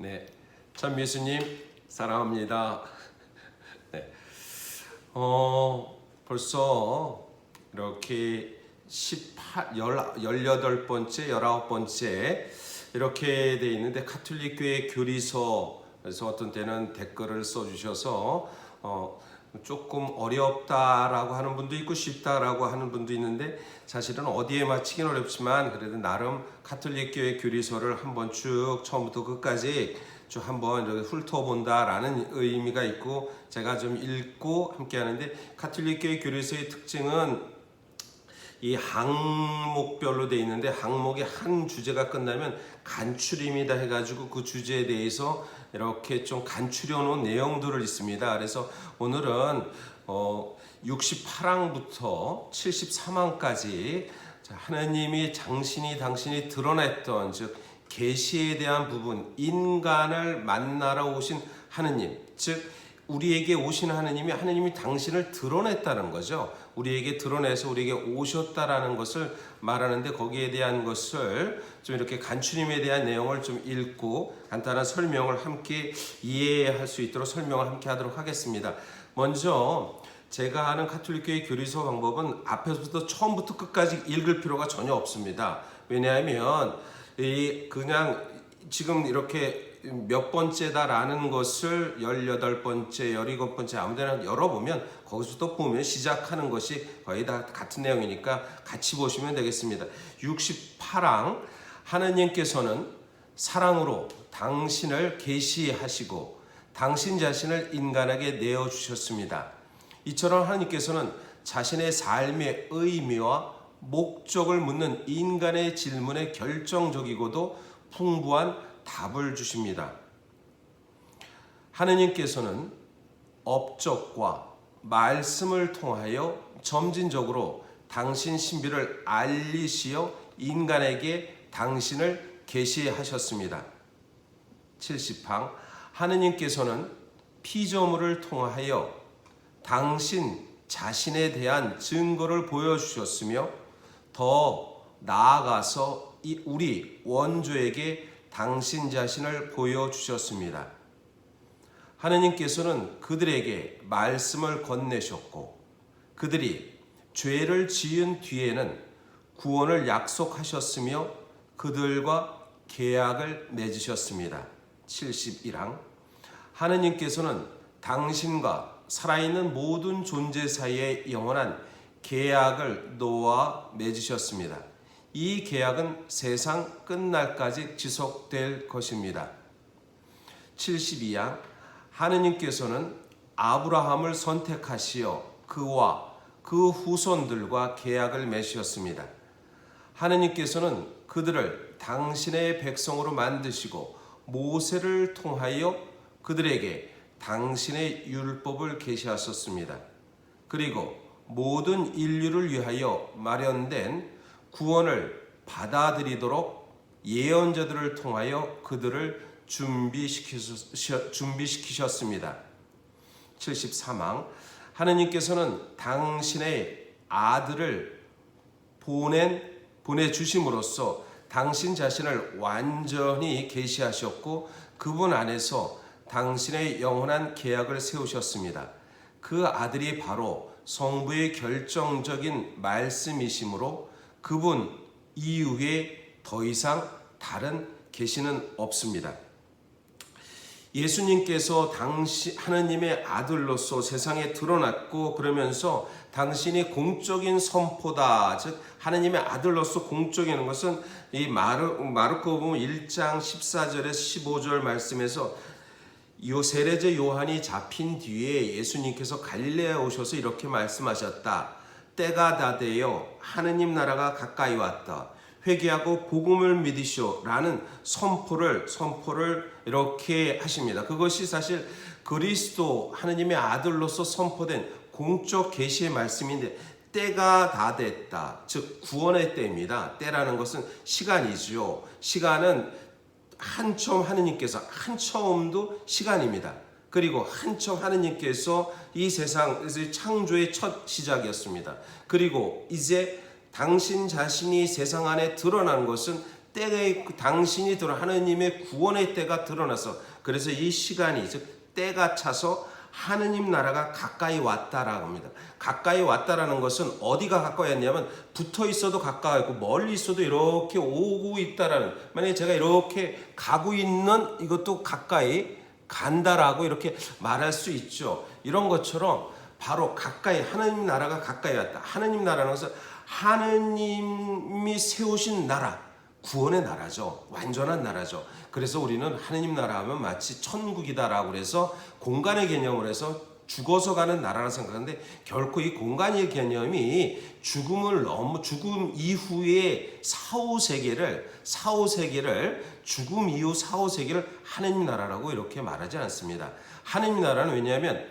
네, 참 예수님 사랑합니다. 네, 벌써 이렇게 18번째, 19번째 이렇게 돼 있는데 가톨릭 교회 교리서에서 어떤 때는 댓글을 써주셔서 조금 어렵다라고 하는 분도 있고 쉽다라고 하는 분도 있는데 사실은 어디에 맞히긴 어렵지만 그래도 나름 가톨릭 교회 교리서를 한번 쭉 처음부터 끝까지 쭉 한번 이렇게 훑어본다라는 의미가 있고 제가 좀 읽고 함께 하는데 가톨릭 교회 교리서의 특징은 이 항목별로 돼 있는데 항목의 한 주제가 끝나면 간추림이다 해가지고 그 주제에 대해서 이렇게 좀 간추려 놓은 내용들을 있습니다. 그래서 오늘은 68항부터 73항까지 하나님이 당신이 드러냈던 즉 계시에 대한 부분, 인간을 만나러 오신 하느님, 즉 우리에게 오신 하느님이 당신을 드러냈다는 거죠. 우리에게 드러내서 우리에게 오셨다라는 것을 말하는데 거기에 대한 것을 좀 이렇게 간추림에 대한 내용을 좀 읽고 간단한 설명을 함께 이해할 수 있도록 설명을 함께 하도록 하겠습니다. 먼저 제가 하는 가톨릭교회 교리서 방법은 앞에서부터 처음부터 끝까지 읽을 필요가 전혀 없습니다. 왜냐하면 그냥 지금 이렇게 몇 번째다라는 것을 18번째, 17번째 아무데나 열어보면 거기서부터 보면 시작하는 것이 거의 다 같은 내용이니까 같이 보시면 되겠습니다. 68항 하나님께서는 사랑으로 당신을 계시하시고 당신 자신을 인간에게 내어주셨습니다. 이처럼 하나님께서는 자신의 삶의 의미와 목적을 묻는 인간의 질문에 결정적이고도 풍부한 답을 주십니다. 하느님께서는 업적과 말씀을 통하여 점진적으로 당신 신비를 알리시어 인간에게 당신을 계시하셨습니다. 70항 하느님께서는 피조물을 통하여 당신 자신에 대한 증거를 보여주셨으며 더 나아가서 우리 원조에게 당신 자신을 보여주셨습니다. 하느님께서는 그들에게 말씀을 건네셨고 그들이 죄를 지은 뒤에는 구원을 약속하셨으며 그들과 계약을 맺으셨습니다. 71항 하느님께서는 당신과 살아있는 모든 존재 사이에 영원한 계약을 놓아 맺으셨습니다. 이 계약은 세상 끝날까지 지속될 것입니다. 72항 하느님께서는 아브라함을 선택하시어 그와 그 후손들과 계약을 맺으셨습니다. 하느님께서는 그들을 당신의 백성으로 만드시고 모세를 통하여 그들에게 당신의 율법을 계시하셨습니다. 그리고 모든 인류를 위하여 마련된 구원을 받아들이도록 예언자들을 통하여 그들을 준비시키셨습니다. 73항 하느님께서는 당신의 아들을 보내주심으로써 당신 자신을 완전히 계시하셨고 그분 안에서 당신의 영원한 계약을 세우셨습니다. 그 아들이 바로 성부의 결정적인 말씀이시므로 그분 이후에 더 이상 다른 계시는 없습니다. 예수님께서 하느님의 아들로서 세상에 드러났고 그러면서 당신이 공적인 선포다. 즉 하느님의 아들로서 공적인 것은 이 마르코복음 1장 14절에서 15절 말씀에서 세례자 요한이 잡힌 뒤에 예수님께서 갈릴레아에 오셔서 이렇게 말씀하셨다. 때가 다 되어 하느님 나라가 가까이 왔다. 회개하고 복음을 믿으시오 라는 선포를 이렇게 하십니다. 그것이 사실 그리스도 하느님의 아들로서 선포된 공적 계시의 말씀인데 때가 다 됐다. 즉 구원의 때입니다. 때라는 것은 시간이죠. 시간은 한처음 하느님께서 한처음도 시간입니다. 그리고 한처음 하느님께서 이 세상 창조의 첫 시작이었습니다. 그리고 이제 당신 자신이 세상 안에 드러난 것은 당신이 하느님의 구원의 때가 드러나서 그래서 이 시간이 즉 때가 차서 하느님 나라가 가까이 왔다라고 합니다. 가까이 왔다라는 것은 어디가 가까이 왔냐면 붙어 있어도 가까이 있고 멀리 있어도 이렇게 오고 있다라는, 만약에 제가 이렇게 가고 있는 이것도 가까이 간다라고 이렇게 말할 수 있죠. 이런 것처럼 바로 가까이 하느님 나라가 가까이 왔다. 하느님 나라는 것은 하느님이 세우신 나라, 구원의 나라죠. 완전한 나라죠. 그래서 우리는 하느님 나라 하면 마치 천국이다라고 그래서 공간의 개념을 해서 죽어서 가는 나라라 생각하는데, 결코 이 공간의 개념이 죽음 이후의 사후세계를 죽음 이후 사후세계를 하느님 나라라고 이렇게 말하지 않습니다. 하느님 나라는 왜냐하면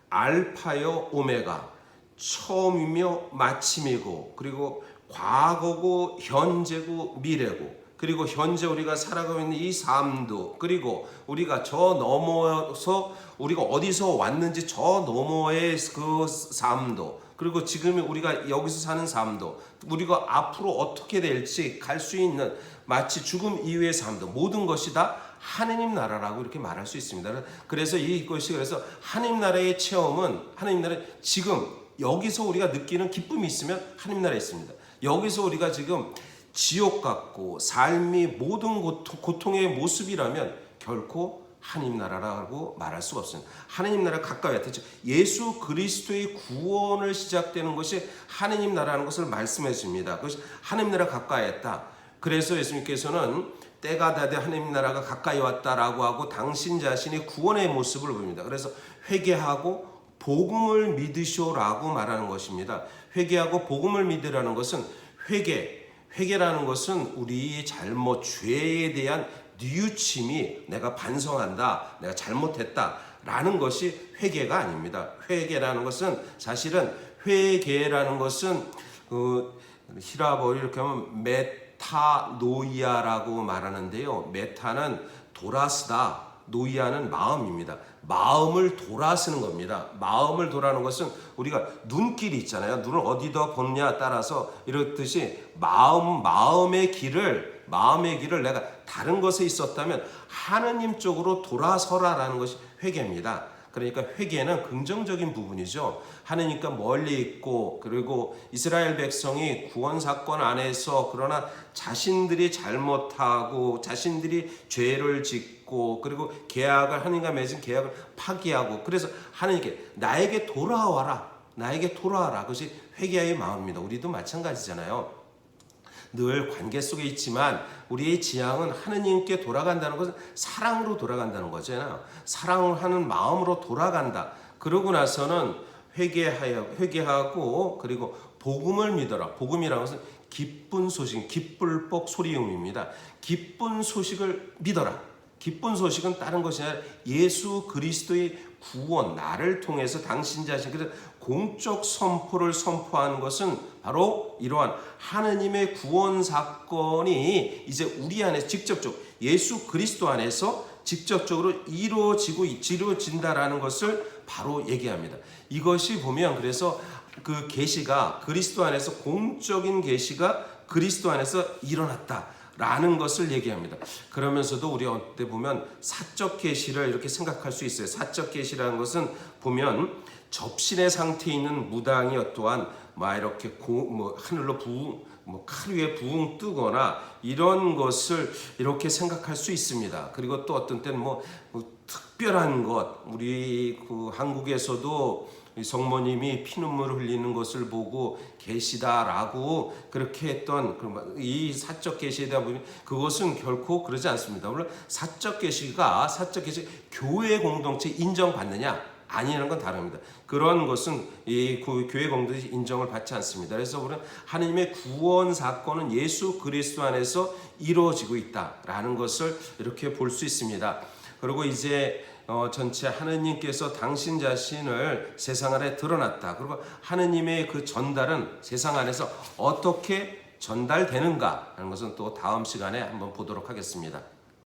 알파요 오메가, 처음이며 마침이고, 그리고 과거고 현재고 미래고, 그리고 현재 우리가 살아가고 있는 이 삶도, 그리고 우리가 저 넘어서 우리가 어디서 왔는지 저 너머의 그 삶도, 그리고 지금 우리가 여기서 사는 삶도, 우리가 앞으로 어떻게 될지 갈 수 있는 마치 죽음 이후의 삶도, 모든 것이 다 하느님 나라라고 이렇게 말할 수 있습니다. 그래서 이것이, 그래서 하느님 나라의 체험은, 하느님 나라 지금 여기서 우리가 느끼는 기쁨이 있으면 하느님 나라에 있습니다. 여기서 우리가 지금 지옥 같고 삶이 모든 고통의 모습이라면 결코 하느님 나라라고 말할 수가 없습니다. 하느님 나라 가까이 왔다. 예수 그리스도의 구원을 시작되는 것이 하느님 나라라는 것을 말씀해 줍니다. 그것이 하느님 나라 가까이 왔다. 그래서 예수님께서는 때가 다돼 하느님 나라가 가까이 왔다라고 하고 당신 자신의 구원의 모습을 보입니다. 그래서 회개하고 복음을 믿으시오라고 말하는 것입니다. 회개하고 복음을 믿으라는 것은 회개라는 것은 우리의 잘못, 죄에 대한 뉘우침이, 내가 반성한다, 내가 잘못했다라는 것이 회개가 아닙니다. 회개라는 것은 사실은 히라버로 이렇게 하면 메타노이아라고 말하는데요. 메타는 돌아서다, 노이아는 마음입니다. 마음을 돌아서는 겁니다. 마음을 돌아는 것은 우리가 눈길이 있잖아요. 눈을 어디다 보느냐에 따라서 이렇듯이 마음의 길을 내가 다른 것에 있었다면 하느님 쪽으로 돌아서라라는 것이 회개입니다. 그러니까 회개는 긍정적인 부분이죠. 하느님과 멀리 있고, 그리고 이스라엘 백성이 구원 사건 안에서 그러나 자신들이 잘못하고 자신들이 죄를 짓고, 그리고 하느님과 맺은 계약을 파기하고, 그래서 하느님께 나에게 돌아와라. 그것이 회개의 마음입니다. 우리도 마찬가지잖아요. 늘 관계 속에 있지만 우리의 지향은 하느님께 돌아간다는 것은 사랑으로 돌아간다는 거잖아요. 사랑하는 마음으로 돌아간다. 그러고 나서는 회개하고, 그리고 복음을 믿어라. 복음이라는 것은 기쁜 소식, 기쁠복 소리음입니다. 기쁜 소식을 믿어라. 기쁜 소식은 다른 것이 아니라 예수 그리스도의 구원, 나를 통해서 당신 자신, 그래서 공적 선포를 선포하는 것은 바로 이러한 하느님의 구원 사건이 이제 우리 안에서 직접적으로 예수 그리스도 안에서 직접적으로 이루어진다라는 것을 바로 얘기합니다. 이것이 보면 그래서 그 계시가 그리스도 안에서, 공적인 계시가 그리스도 안에서 일어났다 라는 것을 얘기합니다. 그러면서도 우리 어때 보면 사적 계시를 이렇게 생각할 수 있어요. 사적 계시라는 것은 보면 접신의 상태에 있는 무당이 어떠한 이렇게 하늘로 칼 위에 부흥 뜨거나 이런 것을 이렇게 생각할 수 있습니다. 그리고 또 어떤 때는 특별한 것, 우리 한국에서도 성모님이 피눈물을 흘리는 것을 보고 계시다라고 그렇게 했던 이 사적 계시에 대한 부분이, 그것은 결코 그러지 않습니다. 물론 사적 계시 교회 공동체 인정받느냐 아니라는 건 다릅니다. 그런 것은 이 교회 공동체 인정을 받지 않습니다. 그래서 우리는 하느님의 구원 사건은 예수 그리스도 안에서 이루어지고 있다라는 것을 이렇게 볼 수 있습니다. 그리고 이제 전체 하느님께서 당신 자신을 세상 안에 드러났다. 그리고 하느님의 그 전달은 세상 안에서 어떻게 전달되는가 하는 것은 또 다음 시간에 한번 보도록 하겠습니다.